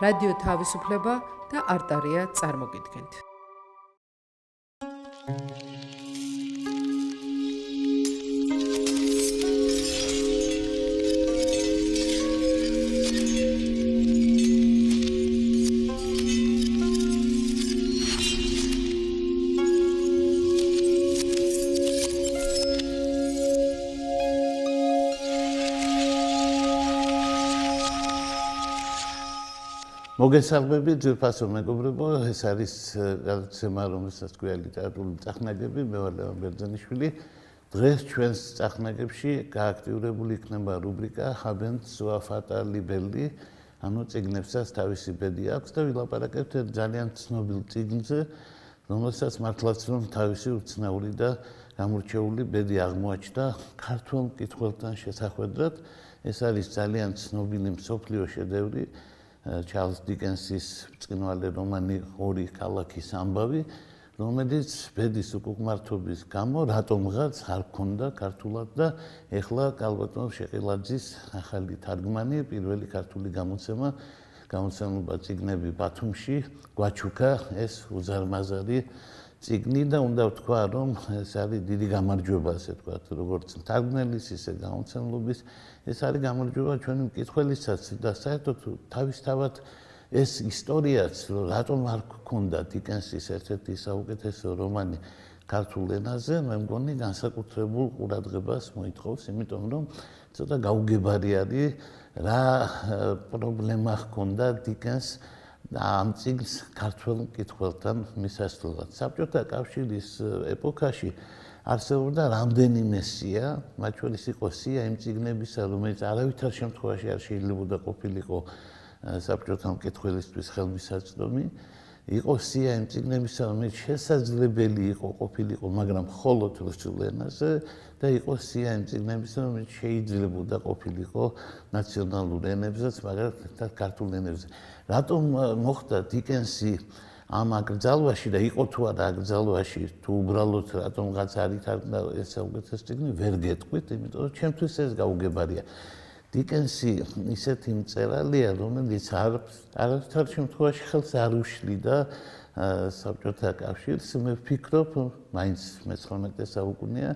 რადიო თავისუფლება და არტარია წარმოგიდგენთ. მოგესალმები ძვირფასო მეგობრებო, ეს არის გადაცემა, რომელსაც ქვია ლიტერატურული წახნაგები, მე ვარ ლევან ბერძენიშვილი. დღეს ჩვენს წახნაგებში გააქტიურებული იქნება რუბრიკა Haben zur Vater libelli, ანუ წიგნებსაც თავისი ბედი აქვს და ვილაპარაკებთ ერთ ძალიან ცნობილ წიგნზე, რომელსაც მართლაც რომ თავისი უცნაური და გამორჩეული ბედი აღმოაჩნდა ქართველ მკითხველთან შესახვედრად. ეს არის ძალიან ცნობილი მსოფლიო შედევრი. ჩარლზ დიკენსის ბრწყინვალე რომანი ორი ქალაქის ამბავი, რომელიც ბედის უკუღმართობის გამო რატომღაც არ ჰქონდა ქართულად და ეხლა კალბატონ შეყილაძის ახალი თარგმანი, პირველი ქართული გამოცემობა წიგნები ბათუმში გვაჩუქა ეს უზარმაზარი წიგნი და უნდა ვთქვა, რომ ეს არის დიდი გამარჯვება, ასე ვთქვათ, როგორც თარგმნელის, ისე გამოცემლობის. ეს არის გამარჯვება ჩვენი მკითხველისაც და საერთოდ თავისთავად ეს ისტორიაც, რატომ არ გქონდა დიკენსის ერთ-ერთი საუკეთესო რომანი ქართულ ენაზე, მე მგონი განსაკუთრებულ ყურადღებას მოითხოვს, იმიტომ რომ ცოტა გაუგებარი არის რა პრობლემა ჰქონდა დიკენს ამ წიგნს ქართველ მკითხველთან მისასვლელად. საბჭოთა კავშირის ეპოქაში არსებობდა რამდენიმე სია, მათ შორის იყო სია იმ წიგნებისა, რომელიც არავითარ შემთხვევაში არ შეიძლებოდა ყოფილიყო საბჭოთა მკითხველისთვის ხელმისაწვდომი. იყო სია იმ წიგნებისა, რომელიც შესაძლებელი იყო ყოფილიყო, მაგრამ მხოლოდ რუსულ ენაზე და იყო სია იმ წიგნებისა, რომელიც შეიძლებოდა ყოფილიყო ნაციონალურ ენებზეც, მაგრამ ერთად ქართულ ენებზე. რატომ მოხდა დიკენსი ამ აკრძალვაში და იყო თუ არა აკრძალვაში, თუ უბრალოდ რატომღაც არ ითარგმნა ეს საუკეთესო წიგნი, ვერ გეტყვით, იმიტომ რომ ჩემთვის ეს გაუგებარია. დიკენსი ისეთი მწერალია, რომელიც არავითარ შემთხვევაში ხელს არ უშლიდა საბჭოთა კავშირს. მე ვფიქრობ, მაინც მე-19 საუკუნეა,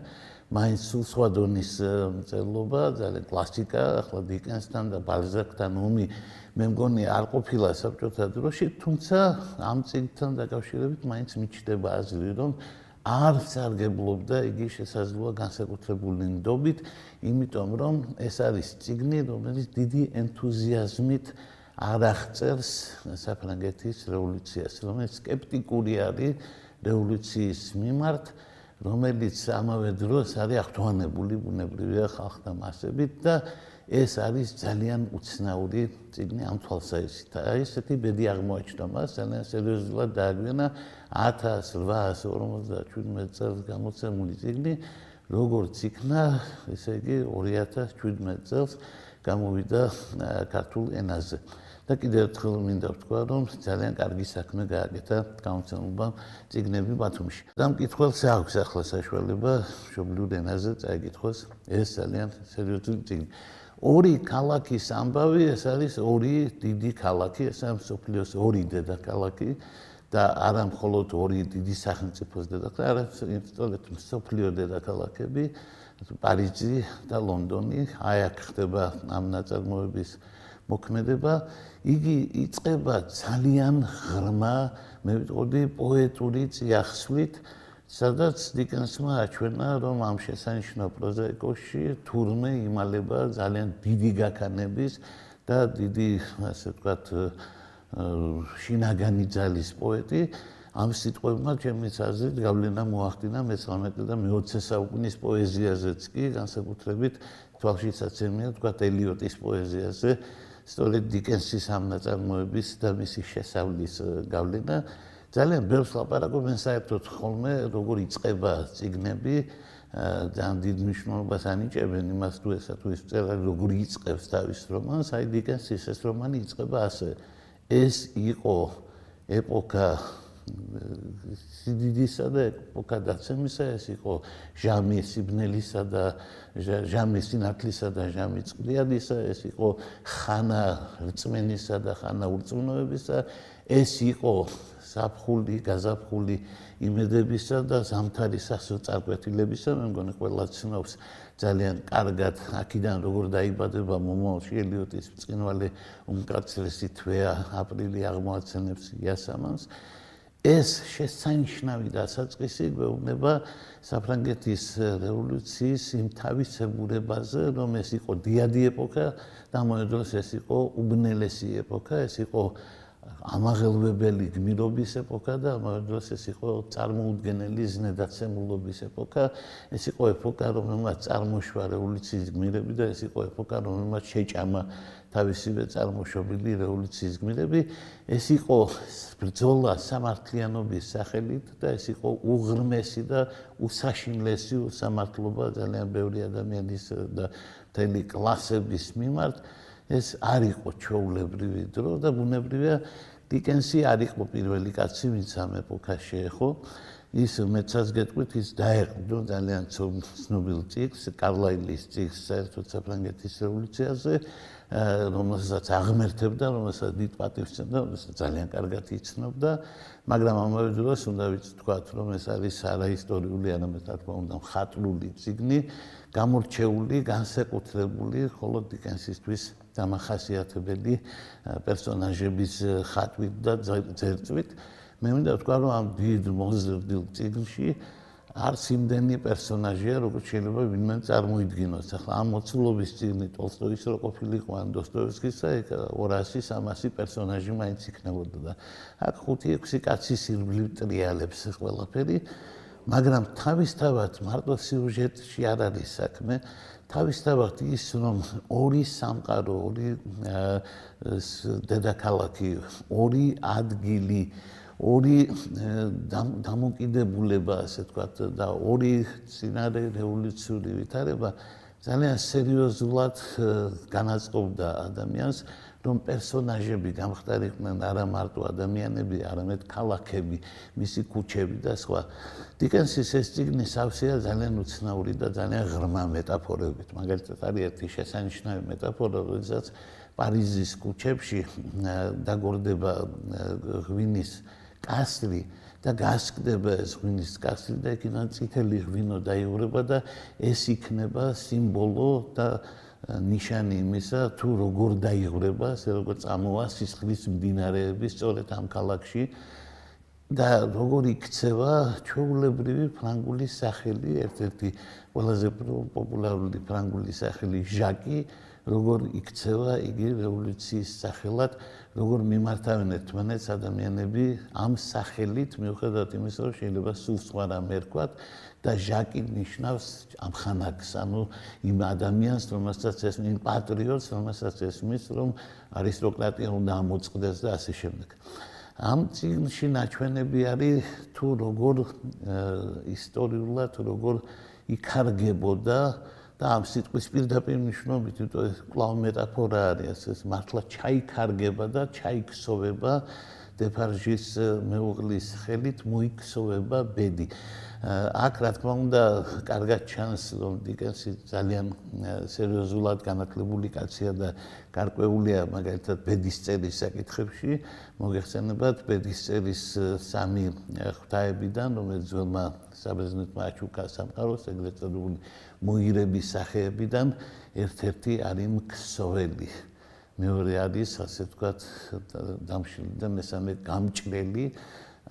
მაინც სულ სხვა დონის მწერლობა, ძალიან კლასიკა, ახლა დიკენსთან და ბალზაკთან ომი მე მგონი არ ყოფილა საბჭოთა დროში, თუმცა ამ წიგნთან დაკავშირებით მაინც მიჩნდება აზრი, რომ არ სარგებლობდა იგი შესაძლოა განსაკუთრებული ნდობით, იმიტომ რომ ეს არის წიგნი, რომელიც დიდი ენთუზიაზმით არ აღწერს საფრანგეთის რევოლუციას, რომელიც სკეპტიკური არის რევოლუციის მიმართ, რომელიც ამავე დროს არის ახთოვანებული ბუნებრივია ხალხთა მასებით და ეს არის ძალიან უცნაური წიგნი ამ თვალსაზრისით. ესეთი ბედი აღმოაჩნდა მას, ძალიან სერიოზულად დააგვიანა 1857 წელს გამოცემული წიგნი, როგორც იქნა, ესე იგი 2017 წელს გამოვიდა ქართულ ენაზე. და კიდევ ერთხელ მინდა ვთქვა, რომ ძალიან კარგი საქმე გააკეთა გამოცემობამ წიგნები ბათუმში. და მკითხველს აქვს ახლა საშუალება მშობლიურ ენაზე წაეკითხოს ეს ძალიან სერიოზული წიგნი. ორი ქალაქის ამბავი, ეს არის ორი დიდი ქალაქი, ეს არის მსოფლიოს ორი დედაქალაქი და არა მხოლოდ ორი დიდი სახელმწიფოს დედაქალაქი, არამედ სწორედ მსოფლიო დედაქალაქები, პარიზი და ლონდონი. აი აქ ხდება ამ ნაწარმოების მოქმედება. იგი იწყება ძალიან ღრმა, მე ვიტყოდი პოეტური წიაღსვლით, სადაც დიკენსმა აჩვენა, რომ ამ შესანიშნავ პროზაიკოში თურმე იმალება ძალიან დიდი გაქანების და დიდი, ასე ვთქვათ, შინაგანი ძალის პოეტი. ამ სიტყვებმა ჩემთვის აზრით გავლენა მოახდინა მე-19 და მე-20 საუკუნის პოეზიაზეც კი, განსაკუთრებით თვალშისაცემია, ვთქვათ, ელიოტის პოეზიაზე, სწორედ დიკენსის ამ ნაწარმოების და მისი შესავლის გავლენა. ძალიან ბევრს ლაპარაკობენ საერთოდ ხოლმე, როგორ იწყება წიგნები, ძალიან დიდ მნიშვნელობას ანიჭებენ იმას, თუ ესა თუ ის მწერალი როგორ იწყებს თავის რომანს. აი დიკენსის ეს რომანი იწყება ასე. ეს იყო ეპოქა სიდიდისა და ეპოქა დაცემისა, ეს იყო ჟამი სიბნელისა და ჟამი სინათლისა და ჟამი წყლიანისა, ეს იყო ხანა რწმენისა და ხანა ურწმუნოებისა, ეს იყო ზაფხული, გაზაფხული იმედებისა და ზამთარი სასოწარკვეთილებისა. მე მგონი ყველა ცნობს ძალიან კარგად აქედან როგორ დაიბადება მომავალში ელიოტის ბრწყინვალე უმკაცრესი თვეა აპრილი აღმოაცენებს იასამანს. ეს შესანიშნავი დასაწყისი გვეუბნება საფრანგეთის რევოლუციის იმ თავისებურებაზე, რომ ეს იყო დიადი ეპოქა და ამავდროულად ეს იყო უბნელესი ეპოქა, ეს იყო ამაღელვებელი გმირობის ეპოქა და ამავდროულად ეს იყო წარმოუდგენელი ზნედაცემულობის ეპოქა. ეს იყო ეპოქა, რომელმაც წარმოშვა რევოლუციის გმირები და ეს იყო ეპოქა, რომელმაც შეჭამა თავისივე წარმოშობილი რევოლუციის გმირები. ეს იყო ბრძოლა სამართლიანობის სახელით და ეს იყო უღრმესი და უსაშინლესი უსამართლობა ძალიან ბევრი ადამიანის და მთელი კლასების მიმართ. ეს არ იყო ჩვეულებრივი დრო და ბუნებრივია დიკენსი არ იყო პირველი კაცი, ვინც ამ ეპოქას შეეხო. ის მეცაც გეტყვით, ის დაეყრდნო ძალიან ცნობილ წიგნს, კარლაილის წიგნს საერთოდ საფრანგეთის რევოლუციაზე, რომელსაც აღმერთებდა, რომელსაც დიდ პატივს სცემდა, რომელსაც ძალიან კარგად იცნობდა, მაგრამ ამავე დროს უნდა ვთქვათ, რომ ეს არის არაისტორიული, არამედ რა თქმა უნდა მხატვრული წიგნი, გამორჩეული, განსაკუთრებული, ხოლო დიკენსისთვის დამახასიათებელი პერსონაჟების ხატვით და ძერწვით. მე მინდა ვთქვა, რომ ამ დიდ მოზრდილ წიგნში არც იმდენი პერსონაჟია, როგორც შეიძლება ვინმე წარმოიდგინოს. ახლა ამ მოცულობის წიგნი ტოლსტოის რო ყოფილიყო ან დოსტოევსკისა, ეგ 200-300 პერსონაჟი მაინც იქნებოდა და აქ 5-6 კაცის ირგვლივ ტრიალებს ყველაფერი, მაგრამ თავისთავად მარტო სიუჟეტში არ არის საქმე. თავისთავად ის, რომ ორი სამყარო, ორი დედაქალაქი, ორი ადგილი, ორი დამოკიდებულება, ასე ვთქვათ, და ორი წინარე რევოლუციური ვითარება ძალიან სერიოზულად განაწყობდა ადამიანს, რომ პერსონაჟები გამხდარიყვნენ არა მარტო ადამიანები, არამედ ქალაქები, მისი ქუჩები და სხვა. დიკენსის ეს წიგნი სავსეა ძალიან უცნაური და ძალიან ღრმა მეტაფორებით. მაგალითად, არის ერთი შესანიშნავი მეტაფორა, როდესაც პარიზის ქუჩებში დაგორდება ღვინის კასრი და გასკდება ეს ღვინის კასრი და იქიდან წითელი ღვინო დაიღვრება და ეს იქნება სიმბოლო და ნიშანი იმისა, თუ როგორ დაიღვრება, ასე როგორ წამოვა სისხლის მდინარეები სწორედ ამ ქალაქში და როგორ იქცევა ჩვეულებრივი ფრანგული სახელი, ერთ-ერთი ყველაზე პოპულარული ფრანგული სახელი ჟაკი, როგორ იქცევა იგი რევოლუციის სახელად, როგორ მიმართავენ ერთმანეთს ადამიანები ამ სახელით, მიუხედავად იმისა, რომ შეიძლება სულ სხვა რამე ერქვათ და ჟაკი ნიშნავს ამხანაგს, ანუ იმ ადამიანს, რომელსაც ესმის, იმ პატრიოტს, რომელსაც ესმის, რომ არისტოკრატია უნდა ამოწყდეს და ასე შემდეგ. ამ წიგნში ნაჩვენები არის თუ როგორ ისტორიულად, როგორ იქარგებოდა და ამ სიტყვის პირდაპირ მნიშვნელობით, იმიტომ ეს კვლავ მეტაფორა არის, ეს მართლა ჩაიქარგება და ჩაიქსოვება დეპარჟის მეუღლის ხელით მოიქსოვება ბედი. აქ რა თქმა უნდა, კარგად ჩანს, რომ დიკენსი ძალიან სერიოზულად განათლებული კაცია და გარკვეულია მაგალითად ბედის წერის საკითხებში. მოგეხსენებათ ბედის წერის 3 ღვთაებიდან, რომელიც ძველმა საბერძნეთმა აჩუქა სამყაროს, ეგრეთ წოდებული მოირების სახეებიდან ერთ-ერთი არის მქსოველი. მეორე არის, ასე ვთქვათ, დამშლელი და მესამე გამჭრელი.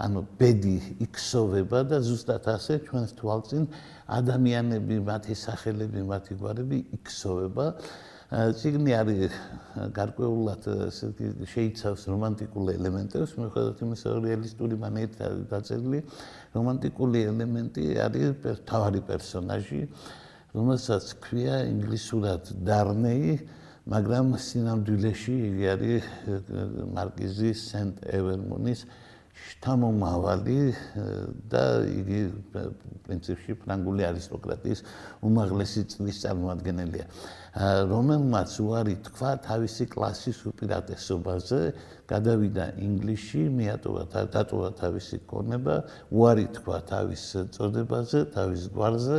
ანუ ბედი იქსოვება და ზუსტად ასე ჩვენს თვალწინ ადამიანები, მათი სახელები, მათი გვარები იქსოვება. წიგნი არის გარკვეულად შეიცავს რომანტიკულ ელემენტებს, მიუხედავად იმისა, რომ რეალისტური მანერით არის დაწერილი. რომანტიკული ელემენტი არის მთავარი პერსონაჟი, რომელსაც ქვია ინგლისურად დარნეი, მაგრამ სინამდვილეში იგი არის მარკიზი სენტ-ევერმონის შთამომავალი და იგი პრინციპში ფრანგული არისტოკრატიის უმაღლესი წლის წარმომადგენელია, რომელმაც უარი თქვა თავისი კლასის უპირატესობაზე, გადავიდა ინგლისში, დატოვა თავისი ქონება, უარი თქვა თავის წოდებაზე, თავის გვარზე,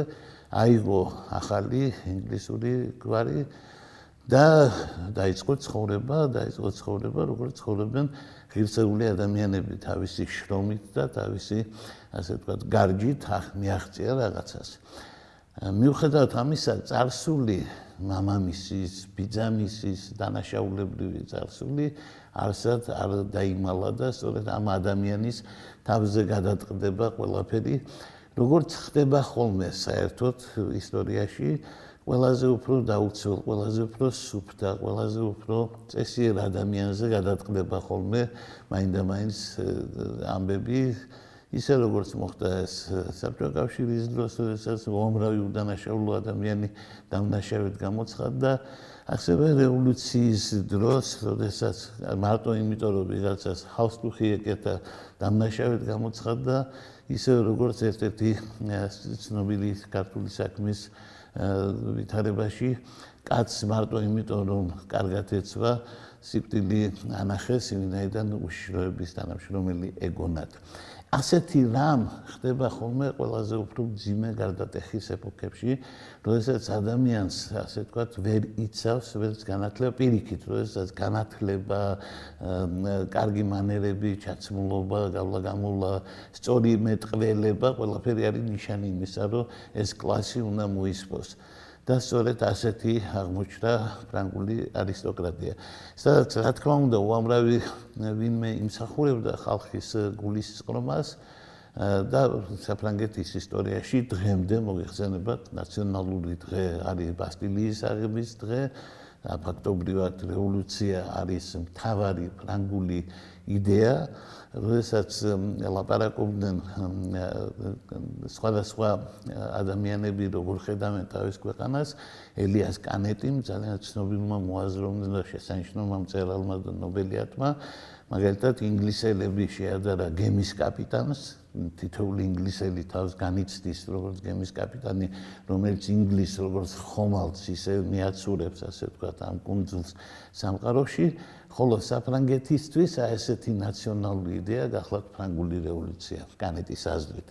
აიღო ახალი ინგლისური გვარი და დაიწყო ცხოვრება, როგორც ცხოვრობენ ღირსეული ადამიანები თავისი შრომით და თავისი, ასე ვთქვათ, გარჯით მიაღწია რაღაცას. მიუხედავად ამისა, წარსული მამამისის, ბიძამისის, დანაშაულებრივი წარსული არსად არ დაიმალა და სწორედ ამ ადამიანის თავზე გადატყდება ყველაფერი, როგორც ხდება ხოლმე საერთოდ ისტორიაში, ყველაზე უფრო დაუცველ, ყველაზე უფრო სუფთა, ყველაზე უფრო წესიერ ადამიანზე გადატყდება ხოლმე მაინდა-მაინც ამბები, ისე როგორც მოხდა ეს საბჭოთა კავშირის დროს, როდესაც უამრავი უდანაშაულო ადამიანი დამნაშავედ გამოცხადდა, ასევე რევოლუციის დროს, როდესაც მარტო იმიტომ, რომ ვიღაცას ჰალსტუხი ეკეთა, დამნაშავედ გამოცხადდა, ისე როგორც ერთ-ერთი ცნობილი ქართული საქმის ვითარებაში კაცს მარტო იმიტომ, რომ კარგად ეცვა, სიკვდილი ანახეს, ვინაიდან უშიშროების თანამშრომელი ეგონათ. ასეთი რამ ხდება ხოლმე ყველაზე უფრო მძიმე გარდატეხის ეპოქებში, როდესაც ადამიანს, ასე ვთქვათ, ვერ იცავს, ვერც განათლება პირიქით, როდესაც განათლება, კარგი მანერები, ჩაცმულობა, გავლა-გამოვლა, სწორი მეტყველება, ყველაფერი არის ნიშანი იმისა, რომ ეს კლასი უნდა მოისპოს. და სწორედ ასეთი აღმოჩნდა ფრანგული არისტოკრატია. სადაც, რა თქმა უნდა, უამრავი ვინმე იმსახურებდა ხალხის გულისწყრომას და საფრანგეთის ისტორიაში დღემდე მოგეხსენებათ, ნაციონალური დღე არის ბასტილიის აღების დღე, ფაქტობრივად რევოლუცია არის მთავარი ფრანგული იდეა, როდესაც ლაპარაკობდნენ სხვადასხვა ადამიანები, როგორ ხედავენ თავის ქვეყანას, ელიას კანეტიმ, ძალიან ცნობილმა მოაზროვნემ და შესანიშნავმა მწერალმა და ნობელიატმა, მაგალითად, ინგლისელები შეადარა გემის კაპიტანს, თითოეული ინგლისელი თავს განიცდის, როგორც გემის კაპიტანი, რომელიც ინგლისს როგორც ხომალდს ისე მიაცურებს, ასე ვთქვათ, ამ კუნძულს სამყაროში, ხოლო საფრანგეთისთვის ესეთი ნაციონალური იდეა გახლავთ ფრანგული რევოლუცია, კანეტის აზრით.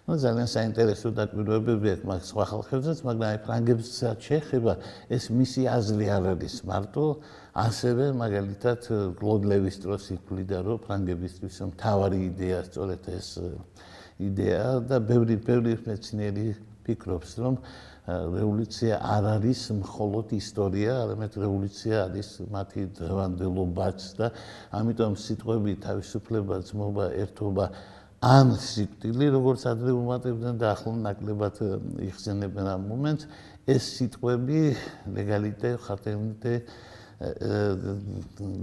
ძალიან საინტერესო დაკვირვებები აქვს მაგ სხვა ხალხებზეც, მაგრამ აი ფრანგებსაც შეეხება, ეს მისი აზრი არ არის მარტო, ასევე მაგალითად კლოდ ლევი-სტროსი ითვლიდა, რომ ფრანგებისთვის მთავარი იდეა სწორედ ეს იდეა და ბევრი მეცნიერი ფიქრობს, რომ რევოლუცია არ არის მხოლოდ ისტორია, არამედ რევოლუცია არის მათი დღევანდელობაც და ამიტომ სიტყვები თავისუფლება, ძმობა, ერთობა ან სიკვდილი, როგორც ადრე უმატებდნენ და ახლა ნაკლებად იხსენებენ ამ მომენტს, ეს სიტყვები ლეგალიტე, ხარტენიტე,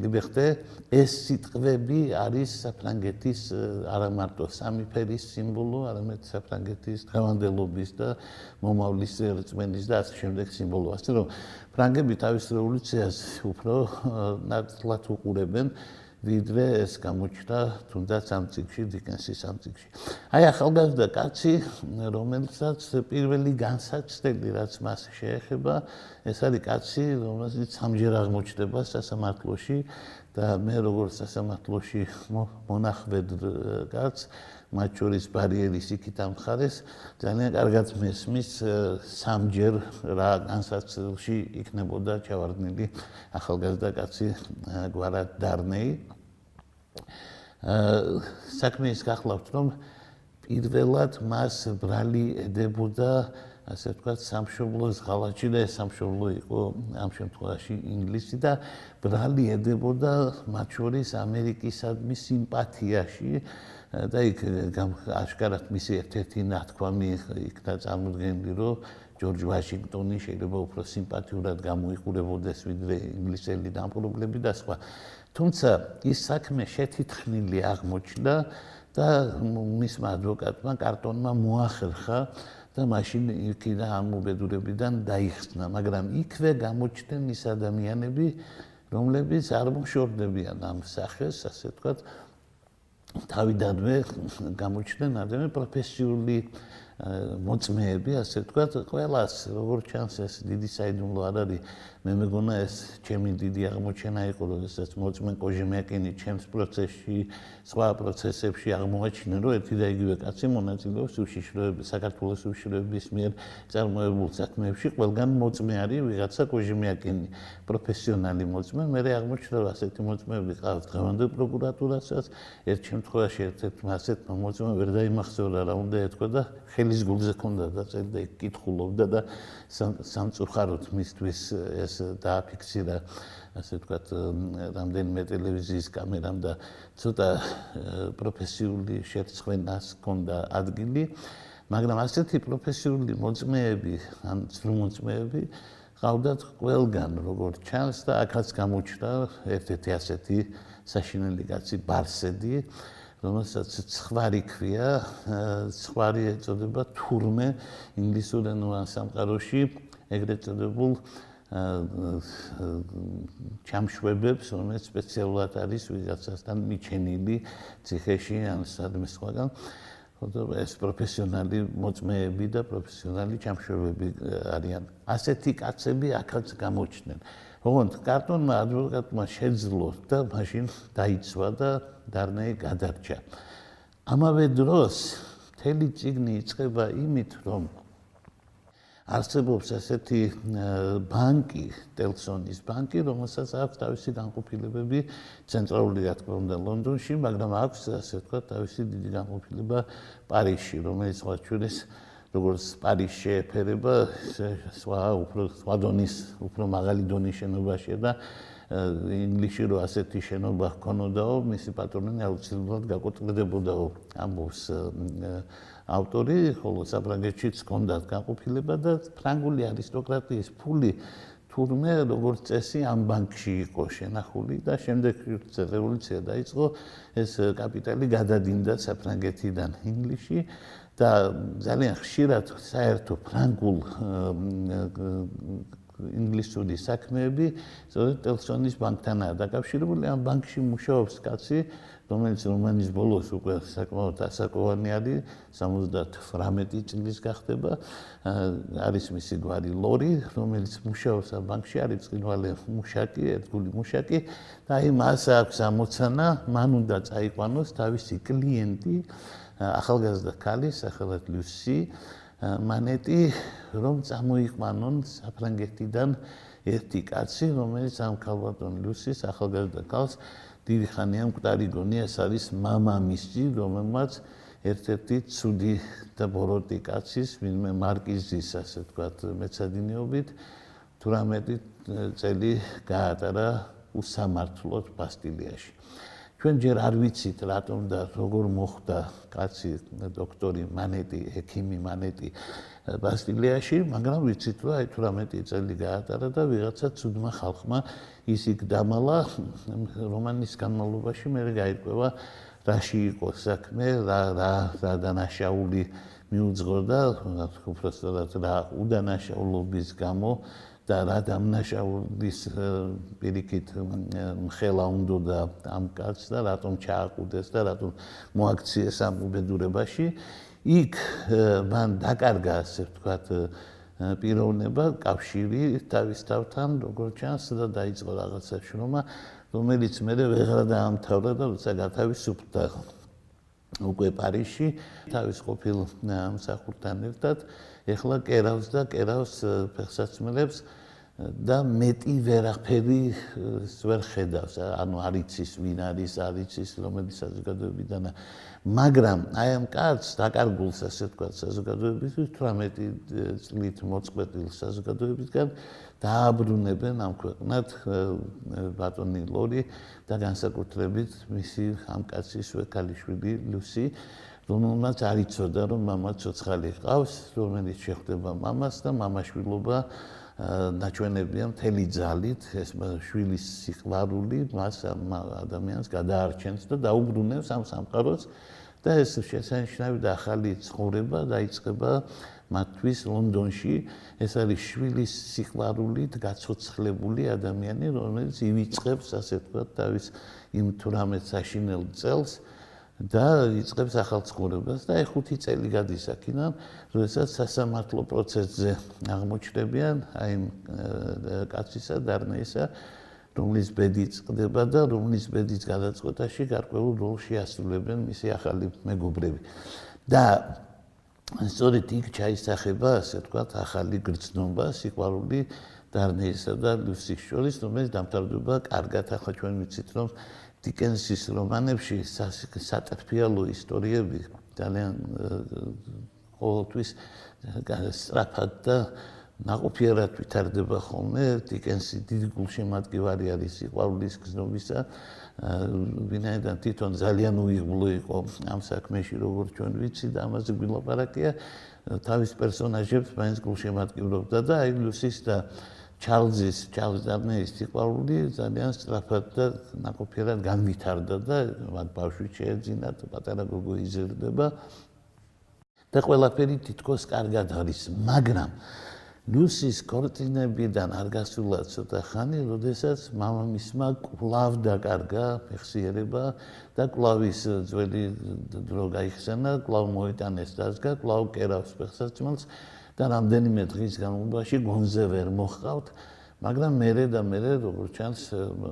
ლიბერტე, ეს სიტყვები არის საფრანგეთის არა მარტო სამი ფერის სიმბოლო, არამედ საფრანგეთის დღევანდელობის და მომავლის რწმენის და ასე შემდეგ სიმბოლო. ასე რომ ფრანგები თავის რევოლუციას უფრო ნათლად უყურებენ, ვიდრე ეს გამოჩნდა თუნდაც ამ წიგნში, დიკენსის ამ წიგნში. აი ახალგაზრდა კაცი, რომელსაც პირველი განსაცდელი, რაც მას შეეხება, ეს არის კაცი, რომელსაც სამჯერ აღმოჩნდება სასამართლოში და მე როგორც სასამართლოში მონახვედ კაც, მათ შორის ბარიერის იქით ამ მხარეს, ძალიან კარგად მესმის სამჯერ რა განსაცდელში იქნებოდა ჩავარდნილი ახალგაზრდა კაცი გვარად დარნეი. საქმე ის გახლავთ, რომ პირველად მას ბრალი ედებოდა, ასე ვთქვათ, სამშობლოს ღალატში და ეს სამშობლო იყო ამ შემთხვევაში ინგლისი და ბრალი ედებოდა მათ შორის ამერიკისადმი სიმპათიაში და იქ აშკარად მისი ერთ-ერთი ნათქვამი იქნა წარმოდგენილი, რომ ჯორჯ ვაშინგტონი შეიძლება უფრო სიმპათიურად გამოიყურებოდეს ვიდრე ინგლისელი დამპყრობლები და სხვა. თუმცა ის საქმე შეთითხნილი აღმოჩნდა და მისმა ადვოკატმა კარტონმა მოახერხა და მაშინ იქიდან ამ უბედურებიდან დაიხსნა, მაგრამ იქვე გამოჩნდნენ ის ადამიანები, რომლებიც არ მოშორდებიან ამ სახეს, ასე ვთქვათ, თავიდანვე გამოჩნდნენ ადამიანი პროფესიული მოწმეები, ასე ვთქვათ, ყველას, როგორც ჩანს, ეს დიდი საიდუმლო არ არის. მე მეგონა ეს ჩემი დიდი აღმოჩენა იყო, როდესაც მოწმე კოჟემიაკინი ჩემს პროცესში, სხვა პროცესებში აღმოაჩინა, რომ ერთი და იგივე კაცი მონაწილეობს უშიშროების, საქართველოს უშიშროების მიერ წარმოებულ საქმეებში, ყველგან მოწმე არის ვიღაცა კოჟემიაკინი, პროფესიონალი მოწმე. მე აღმოჩნდა, რომ ასეთი მოწმეები ყავს დღევანდელ პროკურატურასაც. ერთ შემთხვევაში ერთ-ერთმა ასეთმა მოწმემ ვერ დაიმახსოვრა რა უნდა ეთქვა და ხელის გულზე ჰქონდა დაწერილი და კითხულობდა და სამწუხაროდ მისთვის ეს დააფიქსირა, ასე ვთქვათ, რამდენიმე ტელევიზიის კამერამ და ცოტა პროფესიული შერცხვენას ჰქონდა ადგილი, მაგრამ ასეთი პროფესიული მოწმეები ან ცრუმოწმეები ყავდათ ყველგან, როგორც ჩანს და აქაც გამოჩნდა ერთ-ერთი ასეთი საშინელი კაცი ბარსედი, რომელსაც ცხვარი ქვია, ცხვარი ეწოდება თურმე ინგლისურენოვან სამყაროში ეგრეთ წოდებულ ჩამშვებებს, რომელიც სპეციალურად არის ვიღაცასთან მიჩენილი ციხეში ან სადმე სხვაგან. ეს პროფესიონალი მოწმეები და პროფესიონალი ჩამშვებები არიან. ასეთი კაცები აქაც გამოჩნდნენ. ოღონდ კარტონმა ადვოკატმა შეძლო და მაშინ დაიცვა და დარნეი გადარჩა. ამავე დროს მთელი წიგნი იწყება იმით, რომ არსებობს ასეთი ბანკი, ტელსონის ბანკი, რომელსაც აქვს თავისი განყოფილებები ცენტრალური, რა თქმა უნდა, ლონდონში, მაგრამ აქვს, ასე ვთქვათ, თავისი დიდი განყოფილება პარიზში, რომელიც სხვა ჩვენს როგორც პარიზს შეეფერება, სხვა დონის, უფრო მაღალი დონის შენობაშია და ინგლისში რო ასეთი შენობა ჰქონოდაო, მისი პატრონი აუცილებლად გაკოტრდებოდაო, ამბობს ავტორი, ხოლო საფრანგეთშიც ჰქონდათ განყოფილება და ფრანგული არისტოკრატიის ფული თურმე როგორც წესი ამ ბანკში იყო შენახული და შემდეგ რევოლუცია დაიწყო, ეს კაპიტალი გადადინდა საფრანგეთიდან ინგლისში და ძალიან ხშირად საერთო ფრანგულ ინგლისური საქმეები სწორედ ტელსონის ბანკთანაა დაკავშირებული. ამ ბანკში მუშაობს კაცი, რომელიც რომანის ბოლოს უკვე საკმაოდ ასაკოვანი არის, 78 წლის გახდება, არის მისი გვარი ლორი, რომელიც მუშაობს ამ ბანკში, არის წყინვალე მუშაკი, ერთგული მუშაკი და აი მას აქვს ამოცანა, მან უნდა წაიყვანოს თავისი კლიენტი, ახალგაზრდა ქალი, სახელად ლუსი, მანეტი, რომ წამოიყვანონ საფრანგეთიდან ერთი კაცი, რომელიც ამ ქალბატონ ლუსის ახალგაზრდა ქალს დიდი ხანია მკვდარი გონია, ეს არის მამამისი, რომელმაც ერთ-ერთი ცუდი და ბოროტი კაცის, ვინმე მარკიზის, ასე ვთქვათ, მეცადინეობით 18 წელი გაატარა უსამართლოდ ბასტილიაში. ჩვენ ჯერ არ ვიცით რატომ და როგორ მოხვდა კაცი დოქტორი მანეტი, ექიმი მანეტი ბასტილიაში, მაგრამ ვიცით რომ აი 18 წელი გაატარა და ვიღაცა ცუდმა ხალხმა ის იქ დამალა. რომანის განმავლობაში მე გაირკვევა რაში იყო საქმე, რა დანაშაული მიუძღოდა, უბრალოდ რა უდანაშაულობის გამო და რა დამნაშაულის პირიქით ხელა უნდა ამ კაცს და რატომ ჩააყუდეს და რატომ მოაქციეს ამ უბედურებაში. იქ მან დაკარგა, ასე ვთქვათ, პიროვნება, კავშირი თავის თავთან, როგორც ჩანს და დაიწყო რაღაცა შრომა, რომელიც მე ვეღარ დაამთავრა და როცა გათავისუფლდა უკვე პარიზში, თავის ყოფილ მსახურთან ერთად, ეხლა კერავს და კერავს ფეხსაცმელებს და მეტი ვერაფერი ვერ ხედავს, ანუ არ იცის ვინ არის, არ იცის რომელი საზოგადოებიდან, მაგრამ აი ამ კაცს დაკარგულს, ასე ვთქვათ, საზოგადოებისთვის 18 წლით მოწყვეტილ საზოგადოებისგან დააბრუნებენ ამ ქვეყნად ბატონი ლორი და განსაკუთრებით მისი ამ კაცის ქალიშვილი ლუსი, რომელმაც არ იცოდა, რომ მამა ცოცხალი ჰყავს, რომელიც შეხვდება მამას და მამაშვილობა ნაჩვენებია მთელი ძალით, ეს შვილის სიყვარული მას ადამიანს გადაარჩენს და დაუბრუნებს ამ სამყაროს და ეს შესანიშნავი და ახალი ცხოვრება დაიწყება მათთვის ლონდონში. ეს არის შვილის სიყვარულით გაცოცხლებული ადამიანი, რომელიც ივიწყებს, ასე ვთქვათ, თავის იმ 18 საშინელ წელს და იწყებს ახალ ცხოვრებას და 5 წელი გადის აქედან, როდესაც სასამართლო პროცესზე აღმოჩნდებიან აი კაცისა დარნეისა, რომლის ბედი წყდება და რომლის ბედის გადაწყვეტაში გარკვეულ როლს შეასრულებენ მისი ახალი მეგობრები. და სწორედ იქ ჩაისახება, ასე ვთქვათ, ახალი გრძნობა, სიყვარული დარნეისა და ლუსის შორის, რომელიც დამთავრდება კარგად. ახლა ჩვენ ვიცით, რომ დიკენსის რომანებში სატრფიალო ისტორიები ძალიან ყოველთვის სწრაფად და ნაყოფიერად ვითარდება ხოლმე. დიკენსი დიდი გულშემატკივარი არის სიყვარულის გრძნობისა, ვინაიდან თვითონ ძალიან უიღბლო იყო ამ საქმეში, როგორც ჩვენ ვიცით და ამაზე გვილაპარაკია, თავის პერსონაჟებს მაინც გულშემატკივრობდა და აი ლუსის და ჩარლზის დარნეის სიყვარული ძალიან სწრაფად და ნაყოფიერად განვითარდა და მათ ბავშვი შეეძინათ, პატარა გოგო იზრდება და ყველაფერი თითქოს კარგად არის, მაგრამ ლუსის ქორწინებიდან არ გასულა ცოტა ხანი, როდესაც მამამისმა კვლავ დაკარგა მეხსიერება და კვლავის ძველი დრო გაიხსენა, კვლავ მოიტანეს დაზგა, კვლავ კერავს ფეხსაცმელს და რამდენიმე დღის განმავლობაში გონზე ვერ მოჰყავთ, მაგრამ მერე როგორც ჩანს,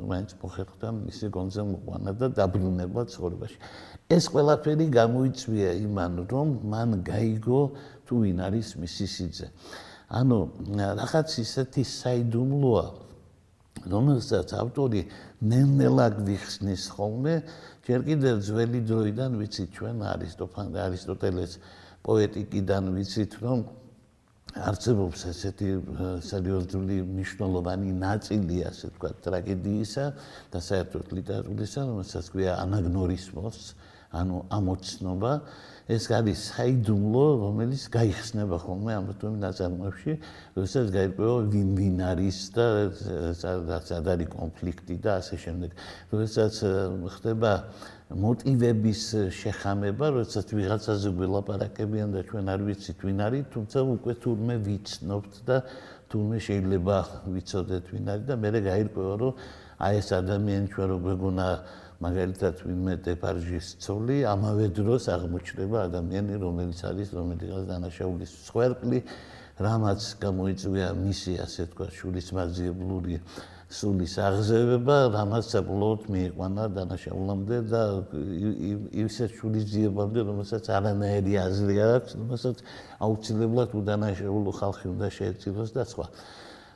მაინც მოხერხდა მისი გონზე მოყვანა და დაბრუნება ცხოვრებაში. ეს ყველაფერი გამოიწვია იმან, რომ მან გაიგო თუ ვინ არის მისი სიძე. ანუ რაღაც ისეთი საიდუმლოა, რომელსაც ავტორი ნელ-ნელა გვიხსნის ხოლმე, ჯერ კიდევ ძველი დროიდან ვიცით ჩვენ არისტოტელეს პოეტიკიდან ვიცით, რომ არსებობს ესეთი სერიოზული მნიშვნელოვანი ნაწილი, ასე ვთქვათ, ტრაგედიისა და საერთოდ ლიტერატურისა, რომელსაც ქვია ანაგნორისმოს, ანუ ამოცნობა. ეს არის საიდუმლო, რომელიც გაიხსნება ხოლმე ამ თემ ნაწარმოებში, როდესაც გაირკვევა ვინ არის და სად არის კონფლიქტი და ასე შემდეგ. როდესაც ხდება მოტივების შეხამება, როდესაც ვიღაცაზე გველაპარაკებიან და ჩვენ არ ვიცით ვინ არის, თუმცა უკვე თურმე ვიცნობთ და თურმე შეიძლება ვიცოდეთ ვინ არის და მერე გაირკვევა, რომ აი ეს ადამიანი ჩვენ რო გვეგონა მაგალითად ვინმე დეპარჟის ცოლი, ამავე დროს აღმოჩნდება ადამიანი, რომელიც არის რომელიღაც დანაშაულის მსხვერპლი, რამაც გამოიწვია მისი, ასე ვთქვათ, შულისმაძიებლური სულის აღზევება, რამაც საბოლოოდ მიიყვანა დანაშაულამდე და ისეთ შულისძიებამდე, რომელსაც არანაირი აზრი არ აქვს, რომელსაც აუცილებლად უდანაშაულო ხალხი უნდა შეეწიროს და სხვა.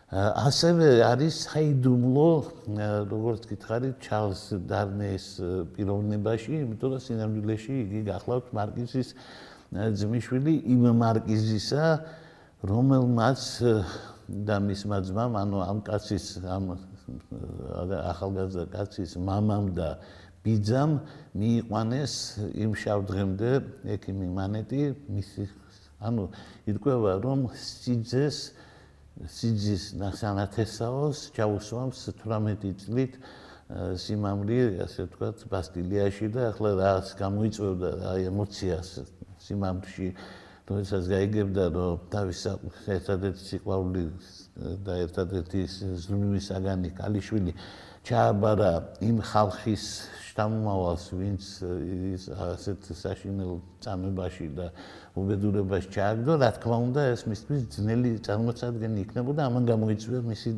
ასევე არის საიდუმლო, როგორც გითხარით, ჩარლზ დარნეის პიროვნებაში, იმიტომ რომ სინამდვილეში იგი გახლავთ მარკიზის ძმისშვილი, იმ მარკიზისა, რომელმაც და მისმა ძმამ, ანუ ამ კაცის, ამ ახალგაზრდა კაცის მამამ და ბიძამ მიიყვანეს იმ შავ დღემდე ექიმი მანეტი, ანუ ირკვევა, რომ სიძის სანათესაოს ჩაუსვამს 18 წლით სიმამრი, ასე ვთქვათ, ბასტილიაში და ახლა რაც გამოიწვევდა აი ემოციას სიმამრში, როდესაც გაიგებდა, რომ თავის ერთადერთი სიყვარული და ერთადერთი ზრუნვის საგანი კალიშვილი ჩააბარა იმ ხალხის შთამომავალს, ვინც ასეთ საშინელ წამებაში და უბედურებაში ჩააგდო, რა თქმა უნდა, ეს მისთვის ძნელი წარმოცადგენი იქნებოდა, ამან გამოიწვია მისი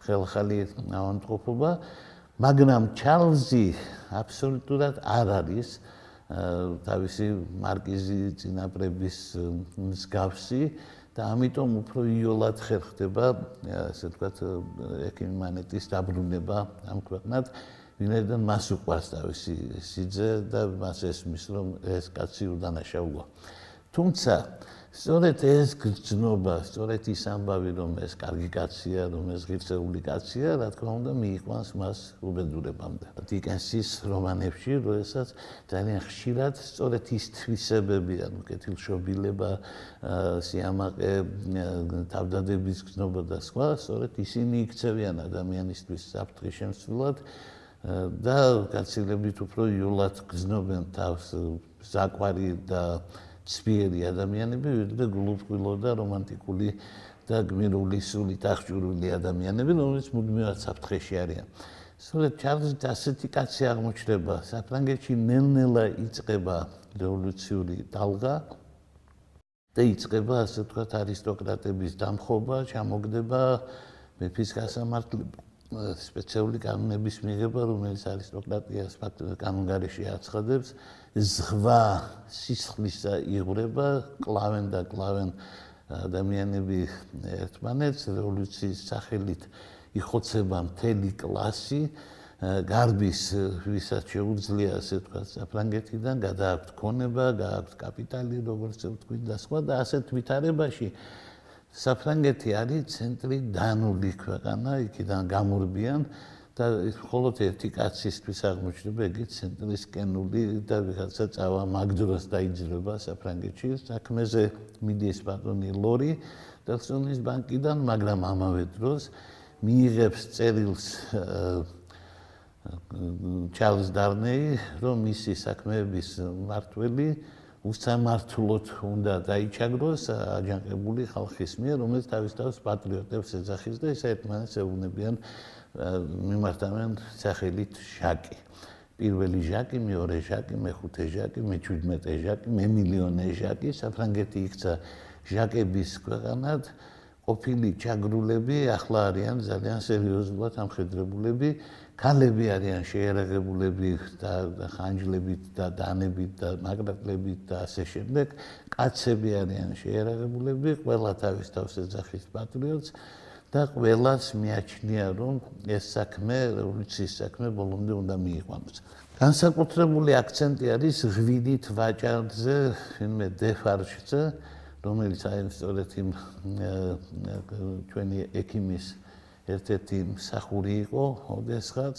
ხელახალი ავადმყოფობა, მაგრამ ჩარლზი აბსოლუტურად არ არის თავისი მარკიზი წინაპრების მსგავსი და ამიტომ უფრო იოლად ხერხდება, ასე ვთქვათ, ექიმ მანეტის დაბრუნება ამ ქვეყნად, ვინაიდან მას უყვარს თავისი სიძე და მას ესმის, რომ ეს კაცი უდანაშაულოა. თუმცა, სწორედ ეს გრძნობა, სწორედ ის ამბავი, რომ ეს კარგი კაცია, რომ ეს ღირსეული კაცია, რა თქმა უნდა, მიიყვანს მას უბედურებამდე. დიკენსის რომანებში, როდესაც ძალიან ხშირად სწორედ ის თვისებები, ანუ კეთილშობილება, სიამაყე, თავდადების გრძნობა და სხვა, სწორედ ისინი იქცევიან ადამიანისთვის საფრთხის შემცვლად და გაცილებით უფრო იოლად გრძნობენ თავს საყვარი და ცვიერი ადამიანები, ვიდრე გულუბრყვილო და რომანტიკული და გმირული სულით აღჭურვილი ადამიანები, რომლებიც მუდმივად საფრთხეში არიან. სწორედ ჩარლზით ასეთი კაცი აღმოჩნდება. საფრანგეთში ნელ-ნელა იწყება რევოლუციური ტალღა და იწყება, ასე ვთქვათ, არისტოკრატების დამხობა, ჩამოგდება მეფის გასამართლება, სპეციალური კანონების მიღება, რომელიც არისტოკრატიას კანონგარეში აცხადებს, ზღვა სისხლისა იღვრება, კლავენ და კლავენ ადამიანები ერთმანეთს, რევოლუციის სახელით იხოცება მთელი კლასი, გარბის ვისაც შეუძლია, ასე ვთქვათ, საფრანგეთიდან გადააქვთ ქონება, გააქვთ კაპიტალი, როგორც ვთქვით და სხვა და ასეთ ვითარებაში საფრანგეთი არის ცენტრი დანული ქვეყანა, იქიდან გამორბიან და მხოლოდ ერთი კაცისთვის აღმოჩნდება იგი ცენტრისკენული და ვიღაცა წავა მაგ დროს დაიძრება საფრანგეთში. საქმეზე მიდის ბატონი ლორი დელსონის ბანკიდან, მაგრამ ამავე დროს მიიღებს წერილს ჩარლზ დარნეი, რომ მისი საქმეების მმართველი უსამართლოდ უნდა დაიჩაგროს აჯანყებული ხალხის მიერ, რომელიც თავის თავს პატრიოტებს ეძახის და ისე ერთმანეთს ეუბნებიან, მიმართავენ სახელით ჟაკი. პირველი ჟაკი, მეორე ჟაკი, მეხუთე ჟაკი, მე-17 ჟაკი, მე-მილიონე ჟაკი. საფრანგეთი იქცა ჟაკების ქვეყანად. ყოფილი ჩაგრულები ახლა არიან ძალიან სერიოზულად ამხედრებულები. ქალები არიან შეიარაღებულები და ხანჯლებით და დანებით და ნაკრაკლებით და ასე შემდეგ. კაცები არიან შეიარაღებულები, ყველა თავის თავს ეძახის პატრიოტს და ყველას მიაჩნია, რომ ეს საქმე, რევოლუციის საქმე ბოლომდე უნდა მიიყვანოს. განსაკუთრებული აქცენტი არის ღვინით ვაჭარზე, ვინმე დეფარჟზე, რომელიც აი სწორედ იმ ჩვენი ექიმის ერთ-ერთი მსახური იყო ოდესღაც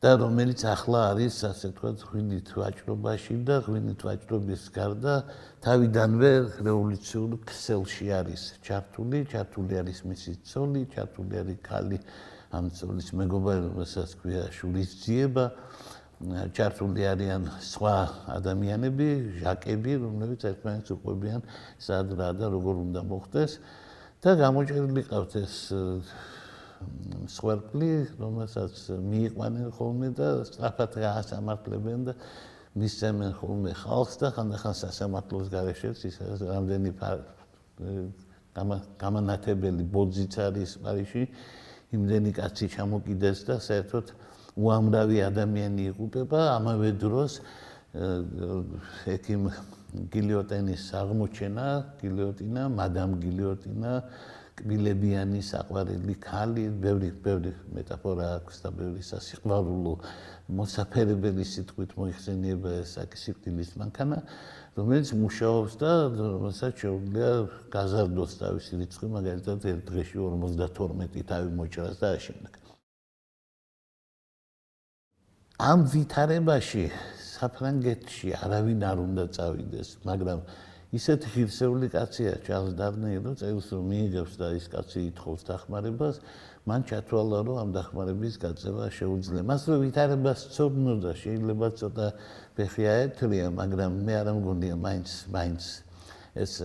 და რომელიც ახლა არის, ასე ვთქვათ, ღვინით ვაჭრობაში და ღვინით ვაჭრობის გარდა თავიდანვე რევოლუციურ ქსელში არის ჩართული არის მისი ცოლი, ჩართული არის ქალი, ამ ცოლის მეგობარი, რომელსაც ქვია შურისძიება, ჩართული არიან სხვა ადამიანები, ჟაკები, რომლებიც ერთმანეთს უყვებიან სად რა და როგორ უნდა მოხდეს და გამოჭრილი ყავთ ეს მსხვერპლი, რომელსაც მიიყვანენ ხოლმე და სწრაფად გაასამართლებენ და მისცემენ ხოლმე ხალხს და ხანდახან სასამართლოს გარეშეც ის რამდენი გამანათებელი ბოძიც არის პარიზში, იმდენი კაცი ჩამოკიდეს და საერთოდ უამრავი ადამიანი იღუპება, ამავე დროს ექიმ გილიოტენის აღმოჩენა, გილიოტინა, მადამ გილიოტინა, კბილებიანი საყვარელი ქალი, ბევრი მეტაფორა აქვს და ბევრი სასიყვარულო მოსაფერებელი სიტყვით მოიხსენიება ეს სიკვდილის მანქანა, რომელიც მუშაობს და რომელსაც შეუძლია გაზარდოს თავისი რიცხვი, მაგალითად ერთ დღეში 52 თავი მოჭრას და ამავდროულად. ამ ვითარებაში საფრანგეთში არავინ არ უნდა წავიდეს, მაგრამ ისეთი ღირსეული კაცია ჩარლზ დარნეი, რომ წერილს რომ მიიღებს და ის კაცი ითხოვს დახმარებას, მან ჩათვალა, რომ ამ დახმარების გაწევა შეუძლია. მას რომ ვითარებას ცოდნოდა, შეიძლება ცოტა ფეხი აერთლია, მაგრამ მე არ მგონია მაინც ეს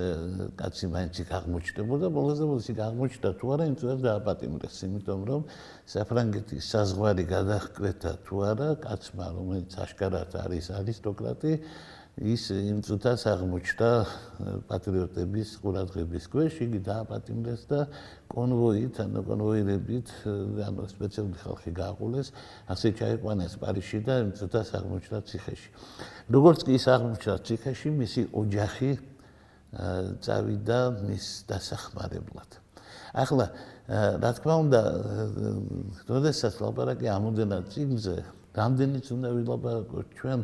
კაცი მაინც იქ აღმოჩნდებოდა, ბოლოს იქ აღმოჩნდა თუ არა, იმ წელს დააპატიმრეს, იმიტომ რომ საფრანგეთის საზღვარი გადაჰკვეთა თუ არა კაცმა, რომელიც აშკარად არის არისტოკრატი, ის იმ წუთას აღმოჩნდა პატრიოტების ყურადღების ქვეშ, იგი დააპატიმრეს და კონვოით, კონვოირებით, სპეციალური ხალხი გააყოლეს, ასე ჩაიყვანეს პარიზში და იმ წუთას აღმოჩნდა ციხეში. როგორც კი ის აღმოჩნდა ციხეში, მისი ოჯახი წავიდა მის დასახმარებლად. ახლა, რა თქმა უნდა, როდესაც ლაპარაკი ამოდენა წიგნზე, რამდენიც უნდა ვილაპარაკოთ ჩვენ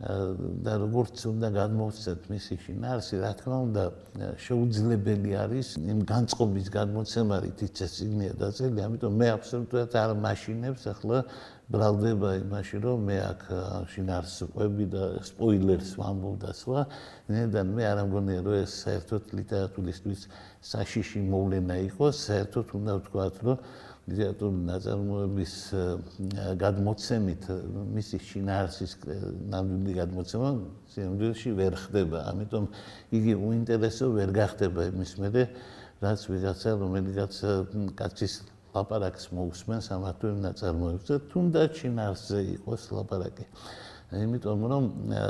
და როგორც უნდა გადმოვცეთ მისი შინაარსი, რა თქმა უნდა, შეუძლებელი არის იმ განწყობის გადმოცემა, რითიც ეს წიგნია დაწერილი, ამიტომ მე აბსოლუტურად არ მაშინებს ახლა ბრალდება იმაში, რომ მე აქ შინაარსს ვყვები და სპოილერს ვამბობ და სხვა, ნედან მე არ მგონია, რომ ეს საერთოდ ლიტერატურისთვის საშიში მოვლენა იყოს, საერთოდ უნდა ვთქვათ, რომ ლიტერატურული ნაწარმოების გადმოცემით მისი შინაარსის ნამდვილი გადმოცემა სიამოვნებაში ვერ ხდება, ამიტომ იგი უინტერესო ვერ გახდება იმის მერე, რაც ვიღაცა რომელიღაც კაცის ლაპარაკს მოусმენს ამა თუ იმ ნაწარმოებზე, თუნდაც შინაარსზე იყოს ლაპარაკი. იმიტომ რომ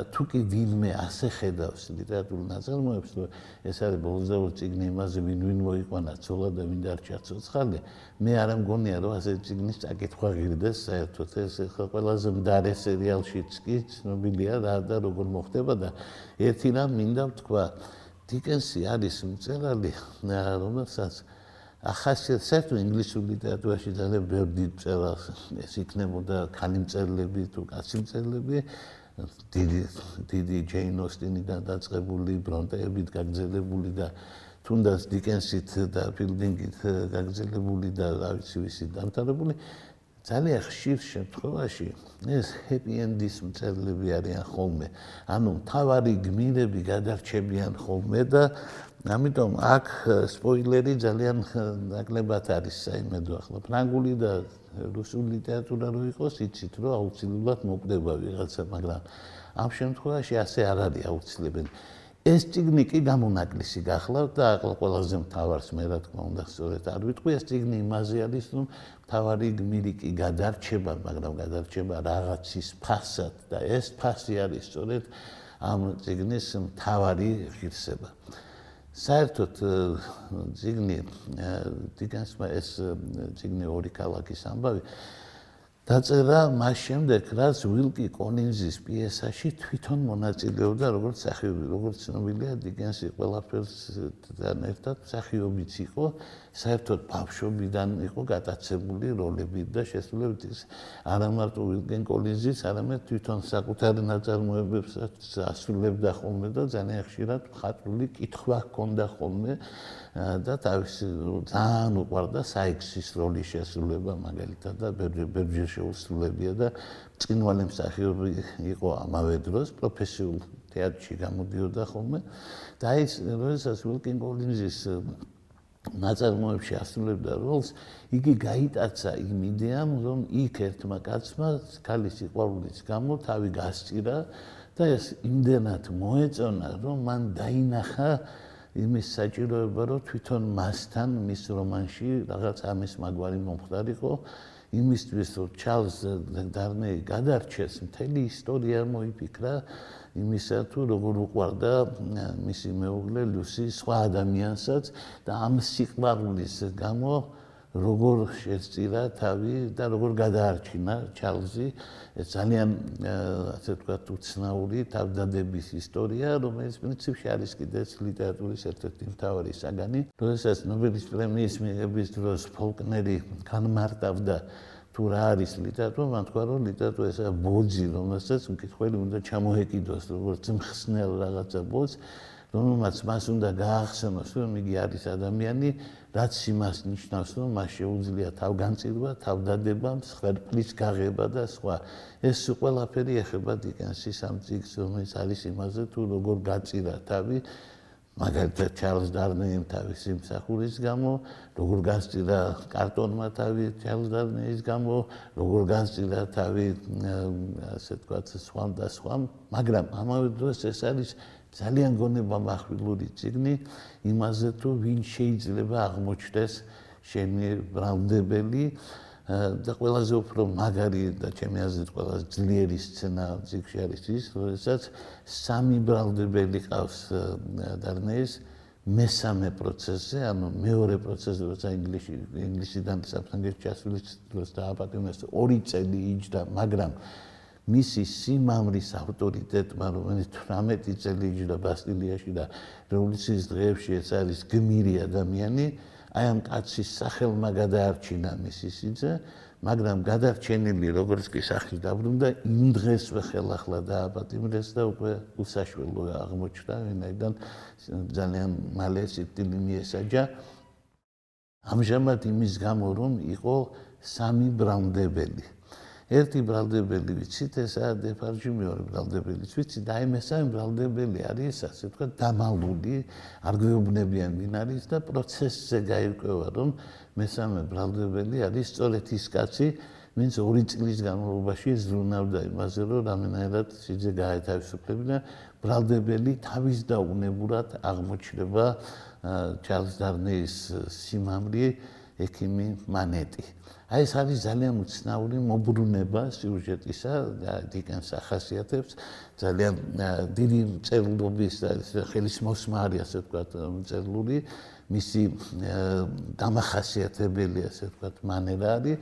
თუ კი ვინმე ასე ხედავს ლიტერატურულ ნაწარმოებს, რომ ეს არის ბოლოს წიგნი იმაზე, ვინ მოიყვანა ცოლა და ვინ დარჩა ცოცხალი, მე არ მგონია რომ ასე წიგნის წაკითხვა ღირდეს საერთოდ. ეს ხა ყველაზე მდარე სერიალშიც კი ცნობილია რა და როგორ მოხდება და ერთი რამ მინდა ვთქვა, დიკენსი არის მწერალი, რომელსაც ახასიათებს საერთოდ ინგლისურ ლიტერატურაში ძალიან ბევრი დიდ მწერალს ეს იქნებოდა ქალი მწერლები თუ კაცი მწერლები, დიდი ჯეინ ოსტინიდან დაწყებული, ბრონტეებით გაგრძელებული და თუნდაც დიკენსით და ფილდინგით გაგრძელებული და რა ვიცი ვისით დამთავრებული. ძალიან ხშირ შემთხვევაში ეს happy end-ის მწერლები არიან ხოლმე. ანუ მთავარი გმირები გადარჩებიან ხოლმე და ამიტომ აქ სპოილერი ძალიან ნაკლებად არის საიმედო. ახლა ფრანგული და რუსული ლიტერატურა რო იყოს, იცით რომ აუცილებლად მოკვდება ვიღაცა, მაგრამ ამ შემთხვევაში ასე არ არის აუცილებელი. ეს წიგნი კი გამონაკლისი გახლავთ და ახლა ყველაზე მთავარს მე რა თქმა უნდა სწორედ არ ვიტყვი, ეს წიგნი იმაზე არის, რომ მთავარი გმირი კი გადარჩება, მაგრამ გადარჩება რაღაცის ფასად და ეს ფასი არის სწორედ ამ წიგნის მთავარი ღირსება. საერთოდ წიგნი დიკენსმა ეს წიგნი ორი ქალაქის ამბავი დაწერა მას შემდეგ, რაც უილკი კოლინზის პიესაში თვითონ მონაწილეობდა როგორც მსახიობი, როგორც ცნობილია, დიკენსი ყველაფერსთან ერთად მსახიობიც იყო, საერთოდ ბავშვობიდან იყო გატაცებული როლებით და შესრულებით. არა მარტო უილკი კოლინზის, არამედ თვითონ საკუთარ ნაწარმოებებსაც ასრულებდა ხოლმე და ძალიან ხშირად მხატვრული კითხვა ჰქონდა ხოლმე და თავისი ძალიან უყვარდა საექსის როლის შესრულება მაგალითად და ბევრჯერ შეუსრულებია და ბრწყინვალე მსახიობი იყო ამავე დროს, პროფესიულ თეატრში გამოდიოდა ხოლმე და ის როდესაც უილკი კოლინზის ნაწარმოებში ასრულებდა როლს, იგი გაიტაცა იმ იდეამ, რომ იქ ერთმა კაცმა ქალის სიყვარულის გამო თავი გასწირა და ეს იმდენად მოეწონა, რომ მან დაინახა იმის საჭიროება, რომ თვითონ მასთან მის რომანში რაღაც ამის მაგვარი მომხდარიყო, იმისთვის რომ ჩარლზ დარნეი გადარჩეს, მთელი ისტორია მოიფიქრა იმისა თუ როგორ უყვარდა მისი მეუღლე ლუსი სხვა ადამიანსაც და ამ სიყვარულის გამო როგორ შესწირა თავი და როგორ გადაარჩინა ჩარლზი. ეს ძალიან ასე ვთქვათ უცნაური თავდადების ისტორია, რომელიც პრინციპში არის კიდეც ლიტერატურის ერთ-ერთი მთავარი საგანი. როდესაც ნობელის პრემიის მიღების დროს ფოლკნერი განმარტავდა თუ რა არის ლიტერატურა, მან თქვა, რომ ლიტერატურა ესაა ბოძი, რომელსაც მკითხველი უნდა ჩამოეკიდოს, როგორც მხსნელ რაღაცა ბოძს, რომელმაც მას უნდა გაახსენოს, რომ იგი არის ადამიანი, რაც იმას ნიშნავს, რომ მას შეუძლია თავგანწირვა, თავდადება, მსხვერპლის გაღება და სხვა. ეს ყველაფერი ეხება დიკენსის ამ წიგნს, რომელიც არის იმაზე, თუ როგორ გაწირა თავი, მაგალითად ჩარლზ დარნეიმ თავისი მსახურის გამო, როგორ გასწირა კარტონმა თავი ჩარლზ დარნეის გამო, როგორ გასწირა თავი ასე ვთქვათ სხვამ და სხვამ, მაგრამ ამავე დროს ეს არის ძალიან გონებამახვილური წიგნი იმაზე, თუ ვინ შეიძლება აღმოჩნდეს შენი ბრალდებელი და ყველაზე უფრო მაგარი და ჩემი აზრით ყველაზე ძლიერი სცენა წიგნში არის ის, როდესაც სამი ბრალდებელი ყავს დარნეის მესამე პროცესზე, ანუ მეორე პროცესზე, როცა ინგლისიდან საფრანგეთში ჩასვლის დროს დააპატიმრეს 2 წელი იჯდა, მაგრამ მისი სიმამრის ავტორიტეტმა, რომელიც 18 წელი იჯდა ბასტილიაში და რევოლუციის დღეებში ეს არის გმირი ადამიანი, აი ამ კაცის სახელმა გადაარჩინა მისი სიძე, მაგრამ გადარჩენილი როგორც კი სახის დაბრუნდა, იმ დღესვე ხელახლა დააპატიმრეს და უკვე უსაშველო აღმოჩნდა, ვინაიდან ძალიან მალე სიკვდილი მიესაჯა. ამჟამად იმის გამო, რომ იყო 3 ბრალდებელი. ერთი ბრალდებელი ვიცით, ესაა დეპარჯი, მეორე ბრალდებელიც ვიცით, და აი მესამე ბრალდებელი არის, ასე ვთქვათ, დამალული, არ გვეუბნებიან ვინ არის და პროცესზე გაირკვევა, რომ მესამე ბრალდებელი არის სწორედ ის კაცი, ვინც 2 წლის განმავლობაში ზრუნავდა იმაზე, რომ რამენერად სიძე გაეთავისუფლებინა, ბრალდებელი თავის დაუნებურად აღმოჩნდება ჩარლზ დარნეის სიმამრი. ექიმი მანეტი. აი ეს არის ძალიან უცნაური მოbrunება სიუჟეტისა და დიკენს ახასიათებს ძალიან დიდი მწერლობის და ხელისმოსმა არის ასე ვთქვათ მწერლური მისი დამახასიათებელი ასე ვთქვათ მანერა არის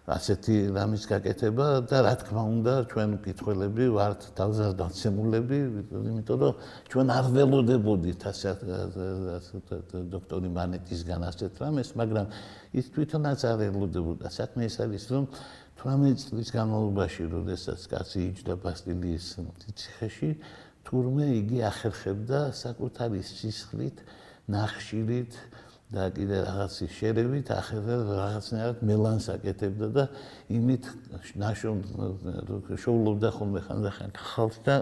ასეთი რამის გაკეთება და რა თქმა უნდა ჩვენ მკითხველები ვართ თავზარდაცემულები იმიტომ რომ ჩვენ არ ველოდებოდით ასე დოქტორი მანეტისგან ასეთ რამეს მაგრამ ის თვითონაც არ ელოდებოდა საქმე ის არის რომ 18 წლის განმავლობაში როდესაც კაცი იჯდა ბასტილიის ციხეში თურმე იგი ახერხებდა საკუთარი სისხლით ნახშირით და კიდე რაღაცის შერევით რაღაცნაირად მელანს აკეთებდა და იმით შოულობდა ხოლმე ხანდახან ხალხს და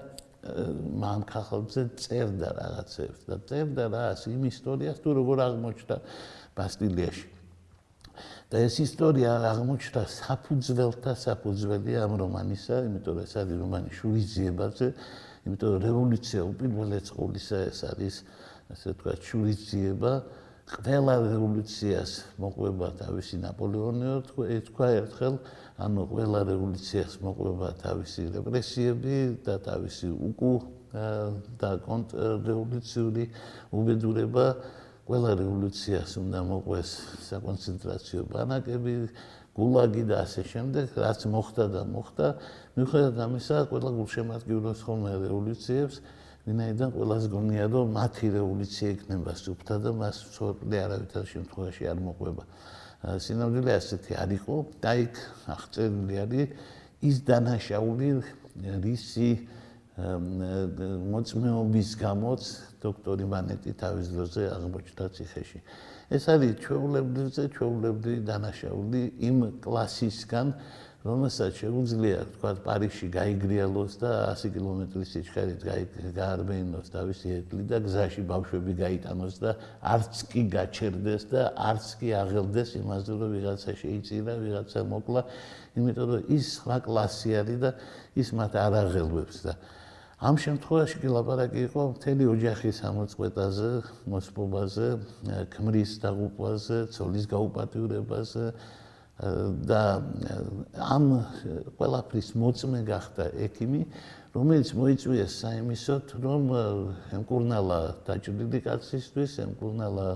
მან ხალხზე წერდა რაღაცებს და წერდა რას იმ ისტორიას თუ როგორ აღმოჩნდა ბასტილიაში და ეს ისტორია აღმოჩნდა საფუძველთა საფუძველი ამ რომანისა იმიტომ რომ ეს არის რომანი შურისძიებაზე იმიტომ რომ რევოლუცია უპირველეს ყოვლისა ეს არის ასე ვთქვათ შურისძიება ყველა რევოლუციას მოყვება თავისი ნაპოლეონი თქვა ერთხელ ანუ ყველა რევოლუციას მოყვება თავისი რეპრესიები და თავისი და კონტრრევოლუციური უბედურება ყველა რევოლუციას უნდა მოყვეს საკონცენტრაციო ბანაკები გულაგი და ასე შემდეგ რაც მოხდა და მოხდა მიუხედავად ამისა ყველა გულშემატკივრობს ხოლმე რევოლუციებს ვინაიდან ყველას გონია რომ მათი რევოლუცია იქნება სუფთა და მას სორტლი არავითარ შემთხვევაში არ მოყვება სინამდვილე ასეთი არ იყო და იქ აღწერილი არის ის დანაშაული რისი მოწმეობის გამოც დოქტორი მანეტი თავის დროზე აღმოჩნდა ციხეში ეს არის ჩვეულებრივი დანაშაული იმ კლასისგან რომელსაც შეუძლია თქვა პარიზში გაიგრიალოს და 100 კილომეტრის სიჩქარით გაარბეინოს თავისი ეტლი და გზაში ბავშვები გაიტანოს და არც კი გაჩერდეს და არც კი აღელდეს იმაზე რომ ვიღაცა შეიწირა ვიღაცა მოკლა იმიტომ რომ ის სხვა კლასი არის და ის მათ არ აღელვებს და ამ შემთხვევაში კი ლაპარაკი იყო მთელი ოჯახის ამოწყვეტაზე მოსპობაზე ქმრის დაღუპვაზე ცოლის გაუპატიურებაზე და ამ ყველაფრის მოწმე გახდა ექიმი, რომელიც მოიწვიეს საიმისოდ, რომ ემკურნალა დაჭრილი კაცისთვის, ემკურნალა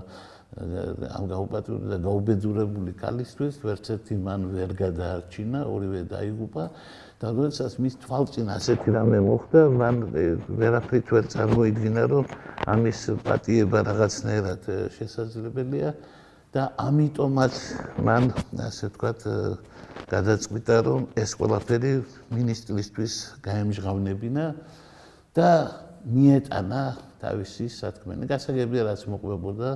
ამ გაუპატიურებული და გაუბედურებული ქალისთვის, ვერც ერთი მან ვერ გადაარჩინა, ორივე დაიღუპა და როდესაც მის თვალწინ ასეთი რამე მოხდა, მან ვერაფრით ვერ წარმოიდგინა, რომ ამის პატიება რაღაცნაირად შესაძლებელია. და ამიტომაც მან ასე ვთქვათ გადაწყვიტა რომ ეს ყველაფერი მინისტრისთვის გაემჟღავნებინა და მიეტანა თავისი სათქმელი. გასაგებია რაც მოყვებოდა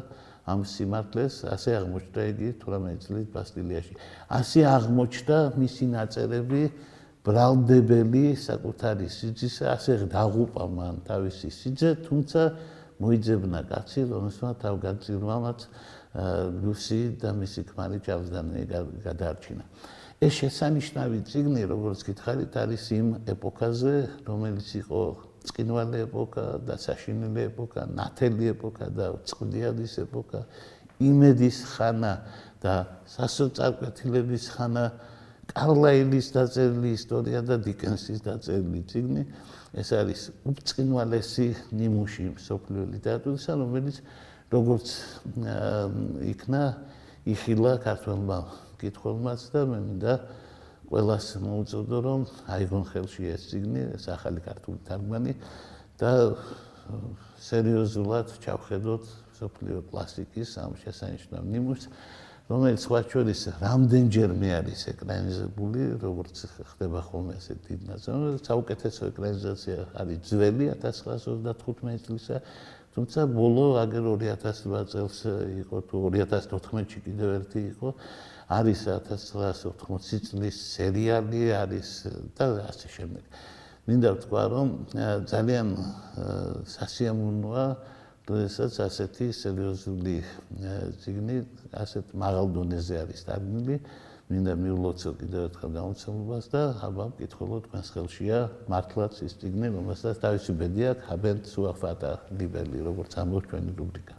ამ სიმართლეს, ასე აღმოჩნდა იგი 18 წლის ბასტილიაში. ასე აღმოჩნდა მისი ნაწერები ბრალდებელი საკუთარი სიძისა, ასე დაღუპა მან თავისი სიძე, თუმცა მოიძებნა კაცი, რომელსაც თავგანწირვამაც ლუსი და მისი ქმარი ჩარლზდანი გადაარჩინა. ეს შესანიშნავი წიგნი, როგორც გითხარით, არის იმ ეპოქაზე, რომელიც იყო წკინვალე ეპოქა და საშინელი ეპოქა, ნათელი ეპოქა და წყდიანის ეპოქა, იმედის ხანა და სასოწარკვეთილების ხანა, კარლაილის დაწერილი ისტორია და დიკენსის დაწერილი წიგნი. ეს არის უბრწყინვალესი ნიმუში მსოფლიო ლიტერატურისა, რომელიც როგორც იქნა იხილა ქართველმა მკითხველმაც და მე მინდა ყველას მოუწოდო რომ აიღონ ხელში ეს წიგნი, ეს ახალი ქართული თარგმანი და სერიოზულად ჩავხედოთ მსოფლიო კლასიკის ამ შესანიშნავ ნიმუშს, რომელიც სხვა შორის რამდენჯერმე არის ეკრანიზებული, როგორც ხდება ხოლმე ასეთ დიდ ნაწარმოებებში. საუკეთესო ეკრანიზაცია არის ძველი 1935 წლისა, თუმცა ბოლო აგერ 2008 წელს იყო თუ 2014-ში კიდევ ერთი იყო, არის 1980 წლის სერიალი არის და ასე შემდეგ. მინდა ვთქვა, რომ ძალიან სასიამოვნოა როდესაც ასეთი სერიოზული წიგნი ასეთ მაღალ დონეზე არის დადგმული, მინდა მივლოცო კიდევ ერთხელ გამოცემობას და აბა მკითხველო თქვენს ხელშია მართლაც ის წიგნი, რომელსაც თავისი ბედი აქვს, habent sua fata libelli, როგორც ამბობს ჩვენი რუბრიკა.